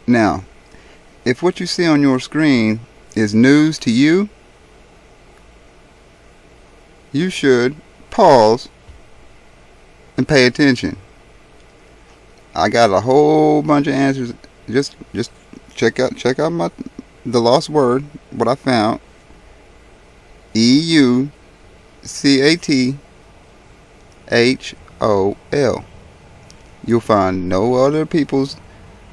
Now, if what you see on your screen is news to you, you should pause and pay attention. I got a whole bunch of answers. Just check out the lost word, what I found. EUCATHOL. You'll find no other people's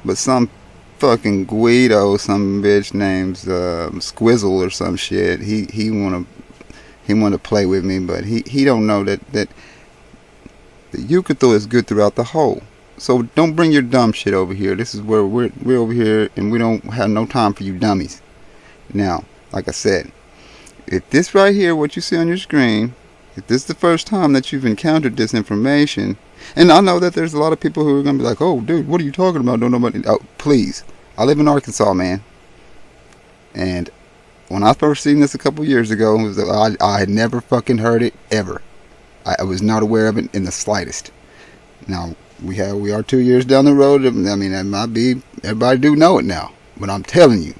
but some fucking Guido, some bitch named Squizzle or some shit. He wanna play with me, but he don't know that the Yucato is good throughout the whole. So don't bring your dumb shit over here. This is where we're over here, and we don't have no time for you dummies. Now, like I said, if this right here, what you see on your screen, if this is the first time that you've encountered this information, and I know that there's a lot of people who are gonna be like, "Oh, dude, what are you talking about? Don't nobody." Oh, please, I live in Arkansas, man. And when I first seen this a couple years ago, I had never fucking heard it ever. I was not aware of it in the slightest. Now we are 2 years down the road. I mean, that might be, everybody do know it now, but I'm telling you,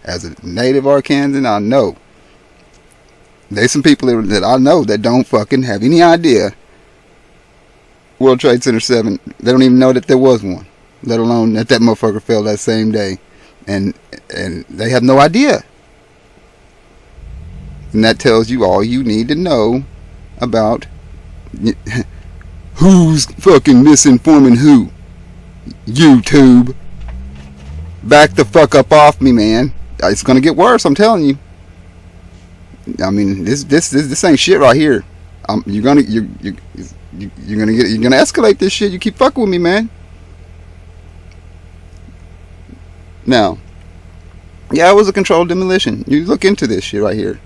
as a native Arkansan, I know there's some people that I know that don't fucking have any idea World Trade Center 7. They don't even know that there was one, let alone that motherfucker fell that same day, and they have no idea. And that tells you all you need to know about who's fucking misinforming who. YouTube. Back the fuck up off me, man. It's gonna get worse, I'm telling you. I mean, this ain't shit right here. You're gonna escalate this shit. You keep fucking with me, man. Now, yeah, it was a controlled demolition. You look into this shit right here.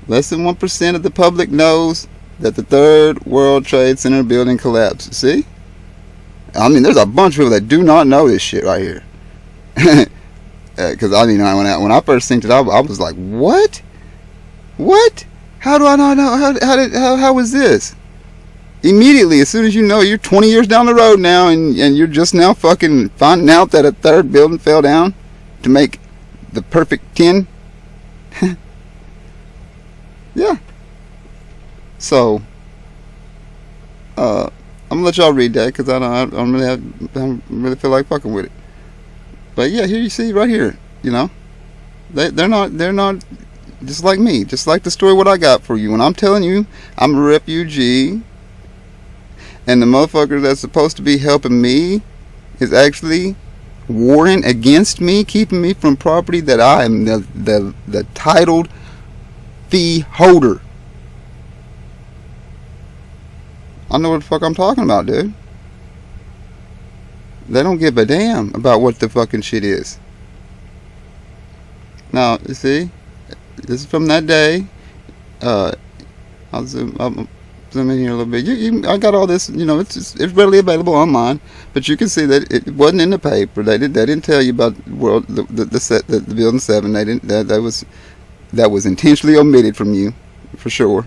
Less than 1% of the public knows that the Third World Trade Center building collapsed. See? I mean, there's a bunch of people that do not know this shit right here. Because I mean, when I first seen it, I was like, what? What? How do I not know? How was this? Immediately, as soon as you know, you're 20 years down the road now, and you're just now fucking finding out that a third building fell down to make the perfect 10. Yeah. So, I'm gonna let y'all read that because I don't really feel like fucking with it. But yeah, here you see right here, you know, they're not just like me, just like the story what I got for you. When I'm telling you I'm a refugee, and the motherfucker that's supposed to be helping me is actually warring against me, keeping me from property that I am the titled fee holder. I know what the fuck I'm talking about, dude. They don't give a damn about what the fucking shit is. Now, you see, this is from that day. I'll zoom in here a little bit. I got all this, you know, it's readily available online, but you can see that it wasn't in the paper. They didn't tell you about the building 7. They didn't. That was intentionally omitted from you, for sure.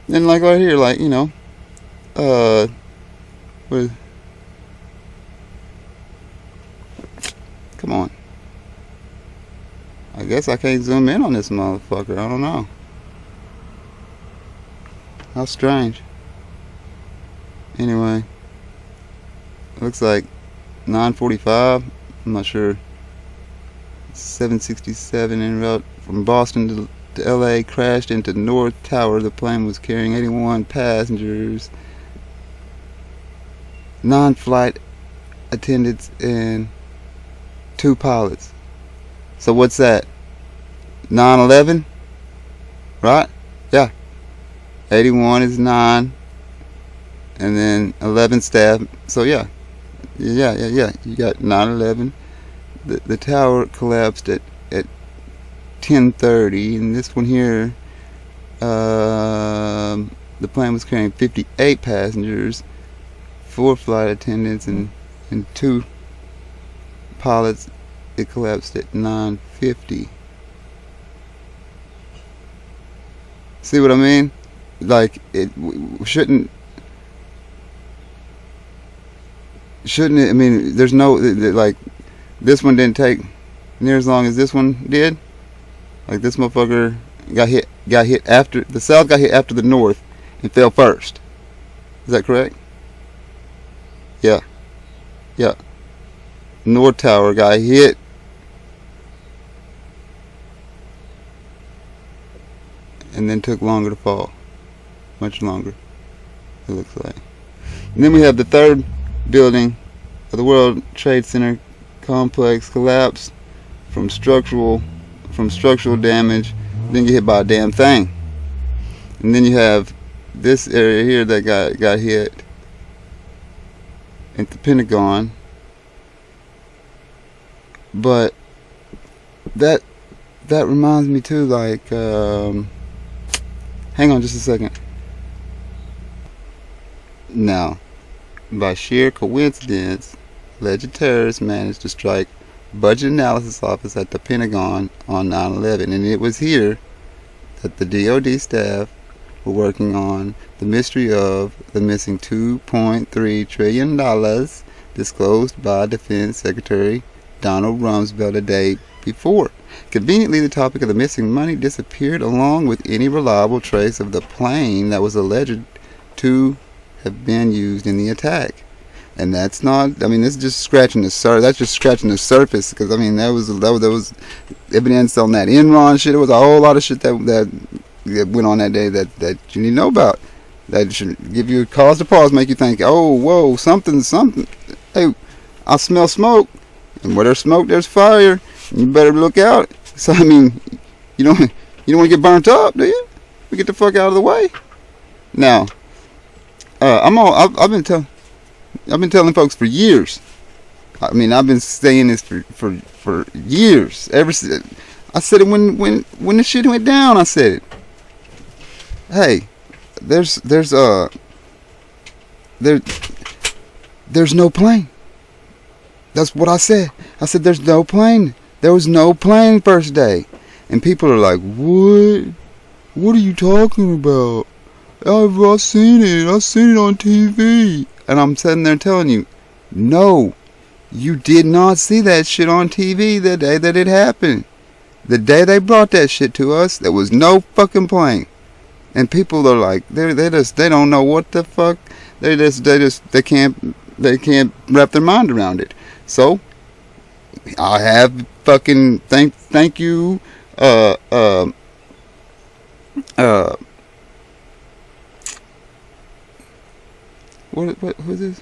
And like right here, like, you know, come on. I guess I can't zoom in on this motherfucker. I don't know. How strange. Anyway, looks like 9:45. I'm not sure. 767 en route from Boston to LA crashed into North Tower. The plane was carrying 81 passengers, 9 flight attendants, and 2 pilots. So what's that? 9/11, right? Yeah. 81 is 9, and then 11 staff. So yeah. You got 9/11. The tower collapsed at 10:30, and this one here, the plane was carrying 58 passengers, 4 flight attendants, and 2 pilots. It collapsed at 9:50. See what I mean? Like, it shouldn't. shouldn't it? I mean, there's no like this one didn't take near as long as this one did. Like this motherfucker got hit after the South got hit after the North and fell first. Is that correct? Yeah. Yeah. North Tower got hit. And then took longer to fall. Much longer, it looks like. And then we have the third building of the World Trade Center complex collapse from structural damage. Then get hit by a damn thing. And then you have this area here that got hit at the Pentagon. But that reminds me too, like hang on just a second. Now, by sheer coincidence, alleged terrorists managed to strike Budget Analysis Office at the Pentagon on 9/11, and it was here that the DoD staff were working on the mystery of the missing $2.3 trillion disclosed by Defense Secretary Donald Rumsfeld a day before. Conveniently, the topic of the missing money disappeared along with any reliable trace of the plane that was alleged to have been used in the attack. And that's not, I mean, this is just scratching the surface. That's just scratching the surface, because I mean, there was evidence on that Enron shit. There was a whole lot of shit that went on that day that you need to know about. That should give you a cause to pause, make you think, oh, whoa, something. Hey, I smell smoke, and where there's smoke, there's fire. And you better look out. So I mean, you don't want to get burnt up, do you? We get the fuck out of the way. Now, I've been telling folks for years. I mean, I've been saying this for years. I said it when the shit went down. I said it. Hey, there's no plane. That's what I said. I said there's no plane. There was no plane first day, and people are like, "What? What are you talking about? I've seen it. I've seen it on TV." And I'm sitting there telling you, no, you did not see that shit on TV the day that it happened. The day they brought that shit to us, there was no fucking plane. And people are like, they don't know what the fuck. They can't wrap their mind around it. So I have fucking thank you who's this?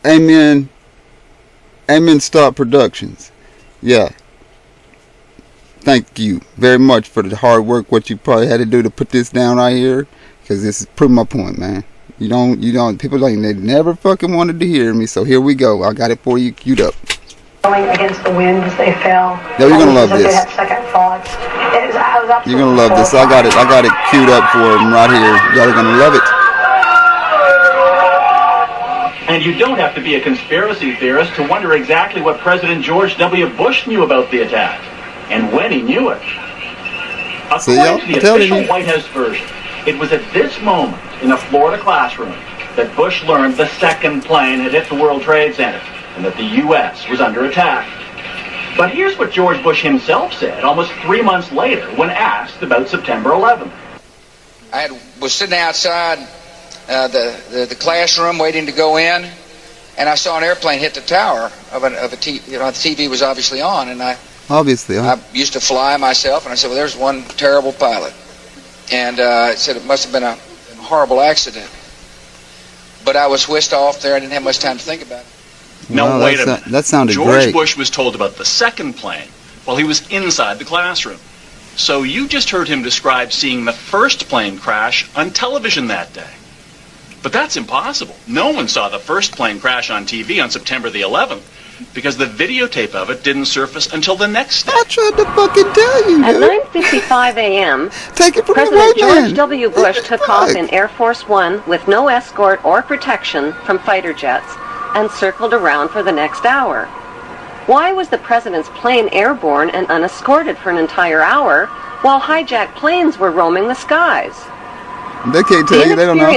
Amen Stop Productions. Yeah. Thank you very much for the hard work, what you probably had to do to put this down right here. Because this is proving my point, man. You don't, people like, they never fucking wanted to hear me. So here we go. I got it for you queued up. Going against the wind as they fell. No, you're gonna love this. They had second thoughts. You're gonna love this. I got it queued up for them right here. Y'all are gonna love it. And you don't have to be a conspiracy theorist to wonder exactly what President George W. Bush knew about the attack, and when he knew it. According to the official White House version, it was at this moment in a Florida classroom that Bush learned the second plane had hit the World Trade Center and that the U.S. was under attack. But here's what George Bush himself said almost 3 months later when asked about September 11th. I was sitting outside the classroom waiting to go in, and I saw an airplane hit the tower of a TV. The TV was obviously on, and I used to fly myself, and I said, well, there's one terrible pilot. And it said it must have been a horrible accident. But I was whisked off there. I didn't have much time to think about it. No, wait a minute. That sounded George great. Bush was told about the second plane while he was inside the classroom. So you just heard him describe seeing the first plane crash on television that day. But that's impossible. No one saw the first plane crash on TV on September the 11th because the videotape of it didn't surface until the next day. I tried to fucking tell you, dude. At 9:55 a.m., take it from President George W. Bush took off in Air Force One with no escort or protection from fighter jets and circled around for the next hour. Why was the president's plane airborne and unescorted for an entire hour while hijacked planes were roaming the skies? They can't tell you. They don't know.